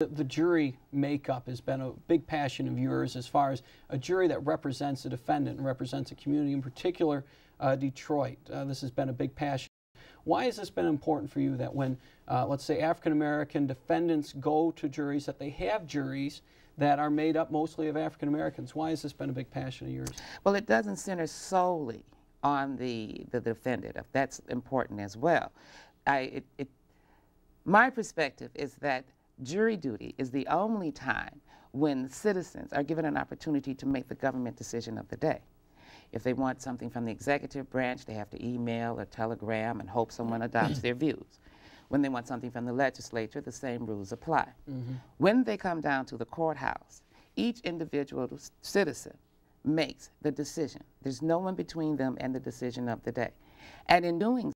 The jury makeup has been a big passion of yours, as far as a jury that represents a defendant and represents a community, in particular Detroit. This has been a big passion. Why has this been important for you, that when, let's say, African-American defendants go to juries, that they have juries that are made up mostly of African-Americans? Why has this been a big passion of yours? Well, it doesn't center solely on the defendant. That's important as well. My perspective is that jury duty is the only time when citizens are given an opportunity to make the government decision of the day. If they want something from the executive branch, they have to email or telegram and hope someone adopts their views. When they want something from the legislature, the same rules apply. When they come down to the courthouse, each individual citizen makes the decision. There's no one between them and the decision of the day. And in doing so,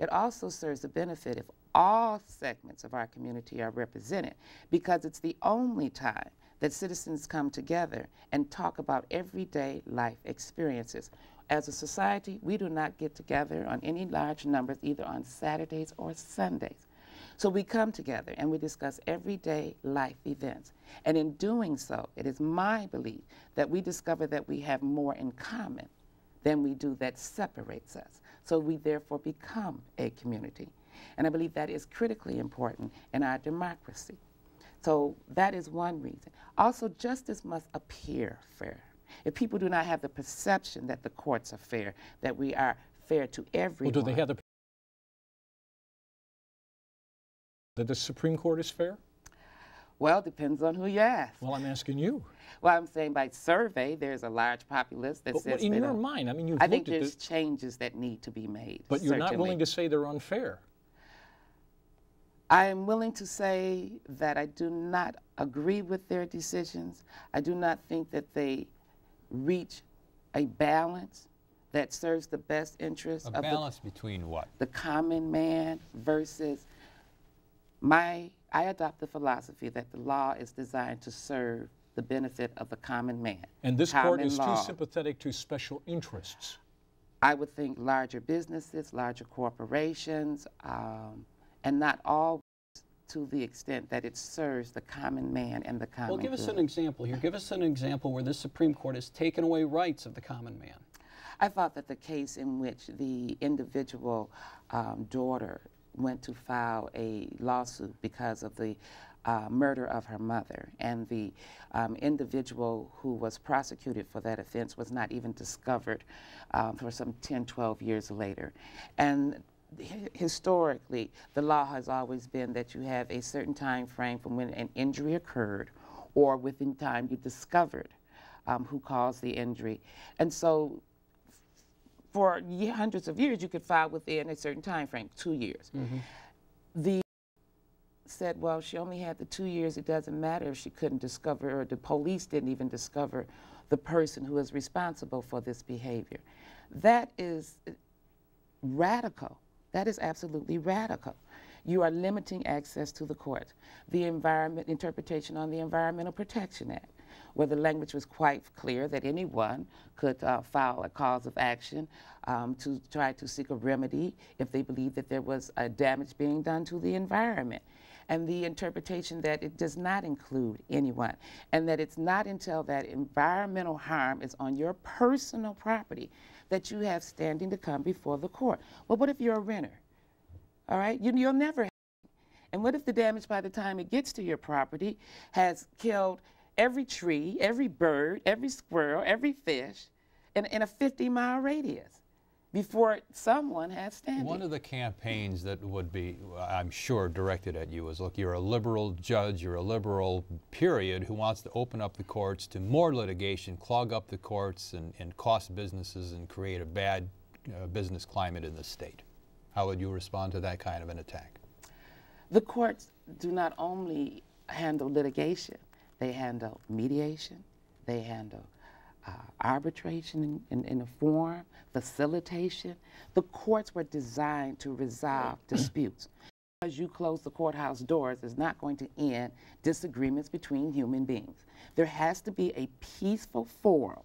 it also serves the benefit if all segments of our community are represented, because it's the only time that citizens come together and talk about everyday life experiences. As a society, we do not get together on any large numbers, either on Saturdays or Sundays. So we come together and we discuss everyday life events. And in doing so, it is my belief that we discover that we have more in common than we do that separates us. So we therefore become a community. And I believe that is critically important in our democracy. So that is one reason. Also, justice must appear fair. If people do not have the perception that the courts are fair, that we are fair to everyone. Well, do they have that the Supreme Court is fair? Well, depends on who you ask. Well, I'm asking you. Well, I'm saying by survey, there's a large populace that says in your mind, I mean, I think there's changes that need to be made. But you're not willing to say they're unfair. I am willing to say that I do not agree with their decisions. I do not think that they reach a balance that serves the best interest of between what? The common man versus I adopt the philosophy that the law is designed to serve the benefit of the common man. And this court is too sympathetic to special interests. I would think larger businesses, larger corporations, and not all to the extent that it serves the common man and the common Well, give us good. an example here. Give us an example where the Supreme Court has taken away rights of the common man. I thought that the case in which the individual daughter went to file a lawsuit because of the murder of her mother, and the individual who was prosecuted for that offense was not even discovered for some 10, 12 years later. And historically, the law has always been that you have a certain time frame from when an injury occurred or within time you discovered who caused the injury. And so for hundreds of years, you could file within a certain time frame, 2 years. The said, well, she only had the 2 years. It doesn't matter if she couldn't discover, or the police didn't even discover the person who is responsible for this behavior. That is radical. That is absolutely radical. You are limiting access to the court. The interpretation on the Environmental Protection Act, where the language was quite clear that anyone could file a cause of action to try to seek a remedy if they believe that there was a damage being done to the environment. And the interpretation that it does not include anyone, and that it's not until that environmental harm is on your personal property that you have standing to come before the court. Well, what if you're a renter? All right, you'll never have it. And what if the damage by the time it gets to your property has killed every tree, every bird, every squirrel, every fish in a 50-mile radius before someone has standing? One of the campaigns that would be, I'm sure, directed at you is, look, you're a liberal judge, you're a liberal, period, who wants to open up the courts to more litigation, clog up the courts, and cost businesses and create a bad business climate in the state. How would you respond to that kind of an attack? The courts do not only handle litigation, they handle mediation, they handle arbitration in a form, facilitation. The courts were designed to resolve disputes. Because you close the courthouse doors is not going to end disagreements between human beings. There has to be a peaceful forum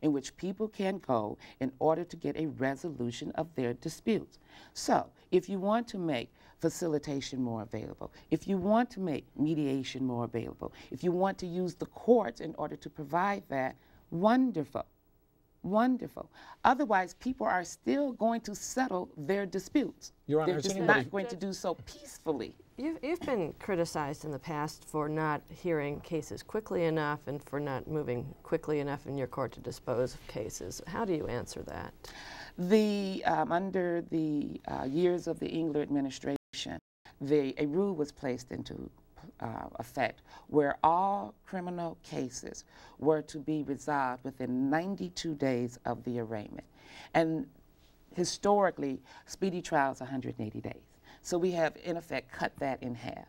in which people can go in order to get a resolution of their disputes. So if you want to make facilitation more available, if you want to make mediation more available, if you want to use the courts in order to provide that, wonderful. Wonderful. Otherwise, people are still going to settle their disputes. Your Honor, they're just not going to do so peacefully. You've been criticized in the past for not hearing cases quickly enough and for not moving quickly enough in your court to dispose of cases. How do you answer that? Under the years of the Engler administration, a rule was placed into effect where all criminal cases were to be resolved within 92 days of the arraignment. And historically, speedy trials 180 days. So we have, in effect, cut that in half.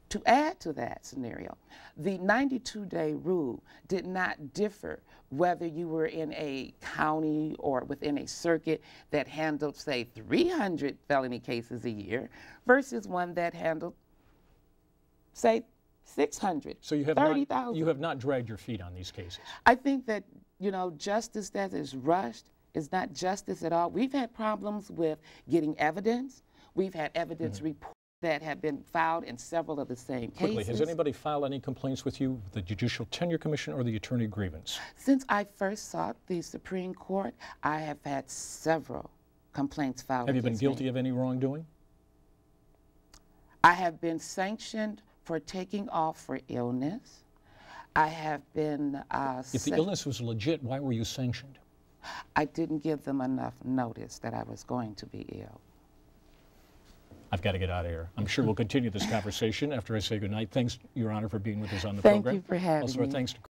To add to that scenario, the 92-day rule did not differ whether you were in a county or within a circuit that handled, say, 300 felony cases a year versus one that handled, say, 600, so you have 30,000. You have not dragged your feet on these cases. I think that, you know, justice that is rushed is not justice at all. We've had problems with getting evidence. We've had evidence reports that have been filed in several of the same Quickly, cases. has anybody filed any complaints with you, the Judicial Tenure Commission or the Attorney Grievance? Since I first sought the Supreme Court, I have had several complaints filed. Have you been against guilty me. of any wrongdoing? I have been sanctioned for taking off for illness. I have been If the illness was legit, why were you sanctioned? I didn't give them enough notice that I was going to be ill. I've got to get out of here. I'm sure we'll continue this conversation after I say goodnight. Thanks, Your Honor, for being with us on the Thank program. you for having Also, me. our thanks to